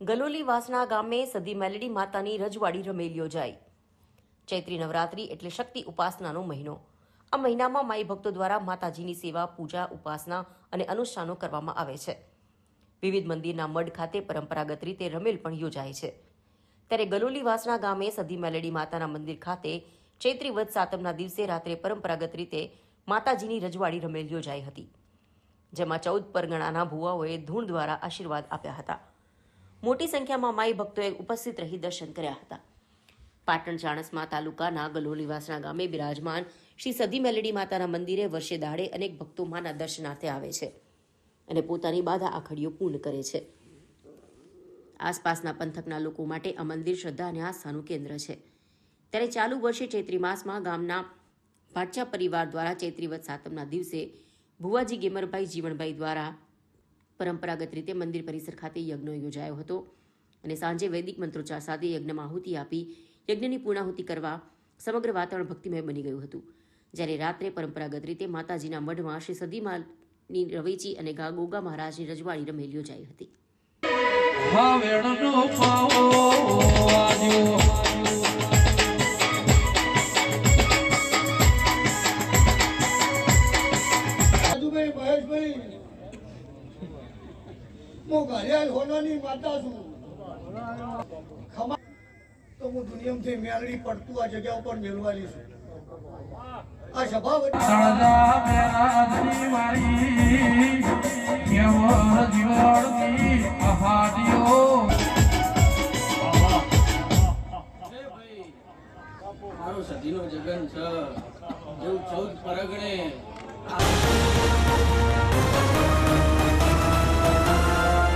ગલોલી વાસણા ગામે સદી મેલડી માતાની રજવાડી રમેલ યોજાઈ। ચૈત્રી નવરાત્રી એટલે શક્તિ ઉપાસનાનો મહિનો। આ મહિનામાં માઈ ભક્તો દ્વારા માતાજીની સેવા, પૂજા, ઉપાસના અને અનુષ્ઠાનો કરવામાં આવે છે। વિવિધ મંદિરના મઢ ખાતે પરંપરાગત રીતે રમેલ પણ યોજાય છે। ત્યારે ગલોલી વાસણા ગામે સદી મેલડી માતાના મંદિર ખાતે ચૈત્રી વદ સાતમના દિવસે રાત્રે પરંપરાગત રીતે માતાજીની રજવાડી રમેલ યોજાઈ હતી, જેમાં 14 પરગણાના ભુવાઓએ ધૂણ દ્વારા આશીર્વાદ આપ્યા હતા। મોટી સંખ્યામાં માઈ ભક્તોએ ઉપસ્થિત રહી દર્શન કર્યા હતા। પાટણ ચાણસ્મા તાલુકાના ગલોલી વાસણા ગામે બિરાજમાન શ્રી સદી મેલડી માતાના મંદિરે વર્ષે દાડે અનેક ભક્તો માના દર્શનાર્થે આવે છે અને પોતાની બાધા આખડીઓ પૂર્ણ કરે છે। આસપાસના પંથકના લોકો માટે આ મંદિર શ્રદ્ધા અને આસ્થાનું કેન્દ્ર છે। ત્યારે ચાલુ વર્ષે ચૈત્રી માસમાં ગામના ભાટચા પરિવાર દ્વારા ચૈત્રી વદ સાતમના દિવસે ભુવાજી ગેમરભાઈ જીવણભાઈ દ્વારા પરંપરાગત રીતે મંદિર પરિસર ખાતે યજ્ઞ યોજાયો હતો અને સાંજે વૈદિક મંત્રોચ્ચાર સાથે યજ્ઞમાં આહુતિ આપી યજ્ઞની પૂર્ણાહુતિ કરવા સમગ્ર વાતાવરણ ભક્તિમય બની ગયું હતું। જ્યારે રાત્રે પરંપરાગત રીતે માતાજીના મઢમાં શ્રી સદીમાની રવેચી અને ગોગા મહારાજની રજવાડી રમેલ યોજાઈ હતી। હોનાની માતા છું તો હું દુનિયામાંથી મેળવી પડતું આ જગ્યા ઉપર મેળવાની છું। આ સભા